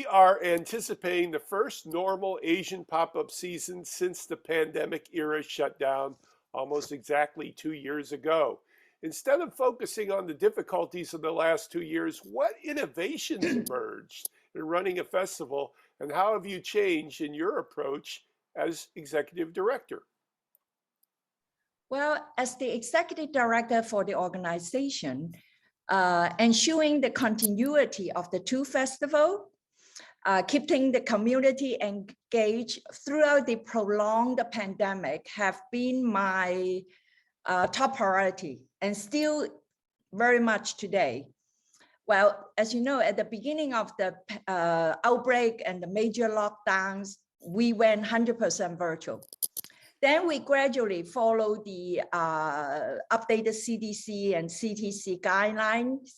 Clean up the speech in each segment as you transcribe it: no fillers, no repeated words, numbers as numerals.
We are anticipating the first normal Asian pop-up season since the pandemic era shut down almost exactly 2 years ago. Instead of focusing on the difficulties of the last 2 years, what innovations emerged in running a festival, and how have you changed in your approach as executive director? Well, as the executive director for the organization, ensuring the continuity of the two festivals, keeping the community engaged throughout the prolonged pandemic have been my top priority, and still very much today. Well, as you know, at the beginning of the outbreak and the major lockdowns, we went 100% virtual. Then we gradually followed the updated CDC and CTC guidelines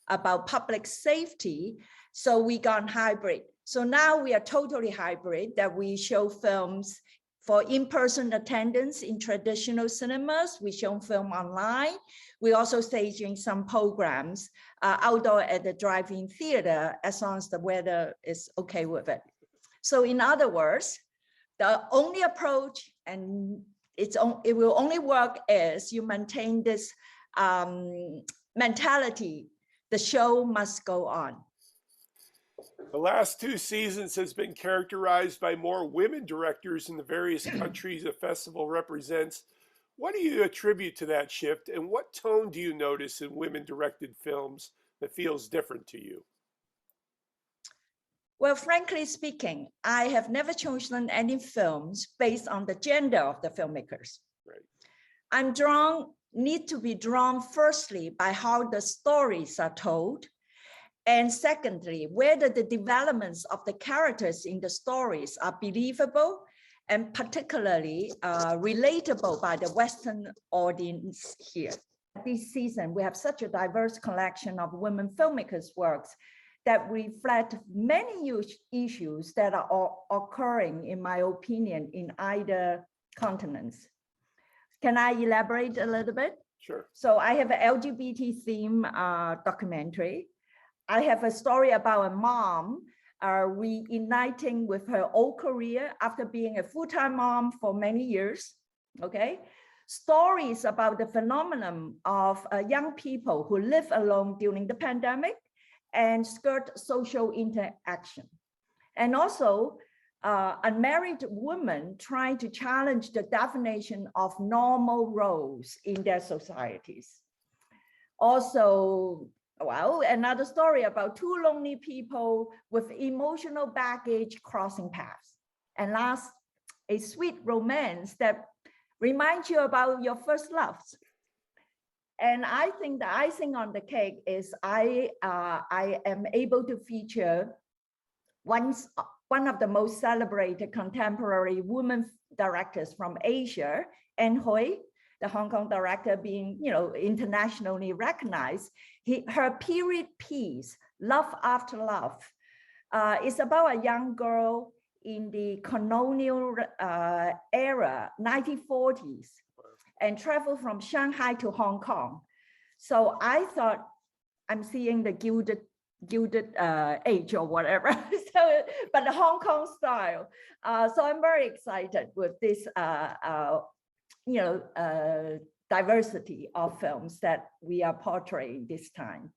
about public safety. So we got hybrid. So now we are totally hybrid, that we show films for in-person attendance in traditional cinemas. We show film online. We also staging some programs outdoor at the drive-in theater, as long as the weather is okay with it. So in other words, the only approach, and it will only work as you maintain this mentality, the show must go on. The last two seasons has been characterized by more women directors in the various countries the festival represents. What do you attribute to that shift, and what tone do you notice in women-directed films that feels different to you? Well, frankly speaking, I have never chosen any films based on the gender of the filmmakers. Right. Need to be drawn firstly by how the stories are told, and secondly, whether the developments of the characters in the stories are believable and particularly relatable by the Western audience here. This season, we have such a diverse collection of women filmmakers' works that reflect many issues that are occurring, in my opinion, in either continents. Can I elaborate a little bit? Sure. So I have an LGBT theme documentary. I have a story about a mom reuniting with her old career after being a full-time mom for many years, okay? Stories about the phenomenon of young people who live alone during the pandemic and skirt social interaction. And also unmarried women trying to challenge the definition of normal roles in their societies. Also, well, another story about two lonely people with emotional baggage crossing paths. And last, a sweet romance that reminds you about your first loves. And I think the icing on the cake is I am able to feature one of the most celebrated contemporary women directors from Asia, Anne Hui, the Hong Kong director, being internationally recognized. Her period piece, Love After Love, is about a young girl in the colonial era, 1940s, and traveled from Shanghai to Hong Kong. So I thought I'm seeing the gilded age or whatever, but the Hong Kong style. So I'm very excited with this diversity of films that we are portraying this time.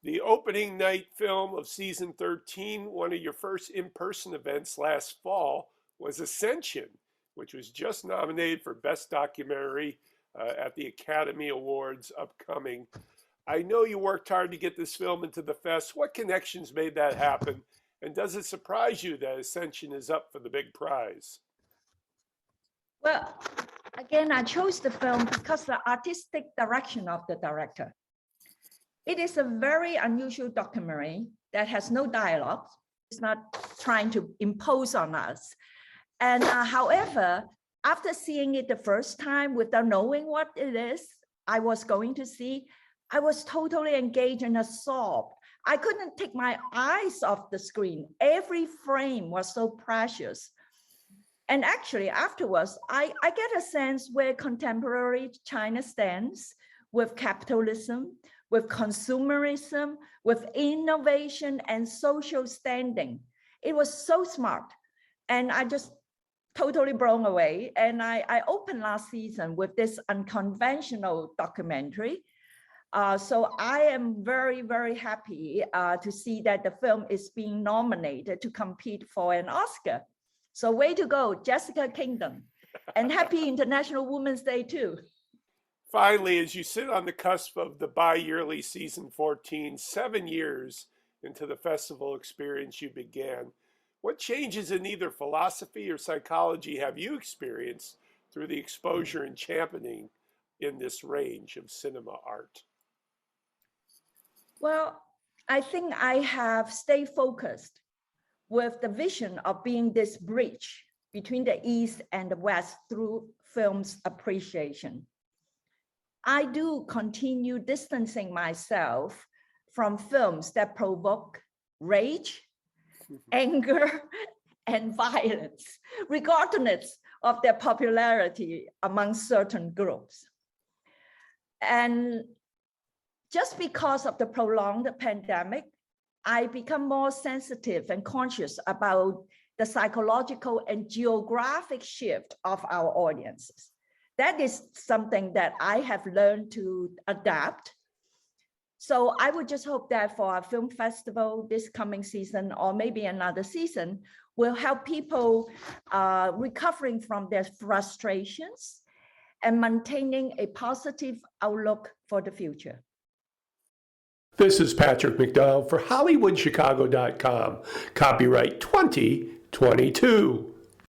The opening night film of season 13, one of your first in-person events last fall, was Ascension, which was just nominated for Best Documentary at the Academy Awards upcoming. I know you worked hard to get this film into the fest. What connections made that happen? And does it surprise you that Ascension is up for the big prize? Well, again, I chose the film because the artistic direction of the director. It is a very unusual documentary that has no dialogue. It's not trying to impose on us. And however, after seeing it the first time without knowing what it is I was going to see, I was totally engaged and absorbed. I couldn't take my eyes off the screen. Every frame was so precious. And actually afterwards, I get a sense where contemporary China stands with capitalism, with consumerism, with innovation and social standing. It was so smart. And I just totally blown away. And I opened last season with this unconventional documentary. So I am very, very happy to see that the film is being nominated to compete for an Oscar. So way to go, Jessica Kingdom. And happy International Women's Day too. Finally, as you sit on the cusp of the bi-yearly season 14, 7 years into the festival experience you began, what changes in either philosophy or psychology have you experienced through the exposure and championing in this range of cinema art? Well, I think I have stayed focused with the vision of being this bridge between the East and the West through film's appreciation. I do continue distancing myself from films that provoke rage, anger, and violence, regardless of their popularity among certain groups. And just because of the prolonged pandemic, I become more sensitive and conscious about the psychological and geographic shift of our audiences. That is something that I have learned to adapt. So I would just hope that for our film festival this coming season, or maybe another season, will help people recovering from their frustrations and maintaining a positive outlook for the future. This is Patrick McDonald for HollywoodChicago.com. Copyright 2022.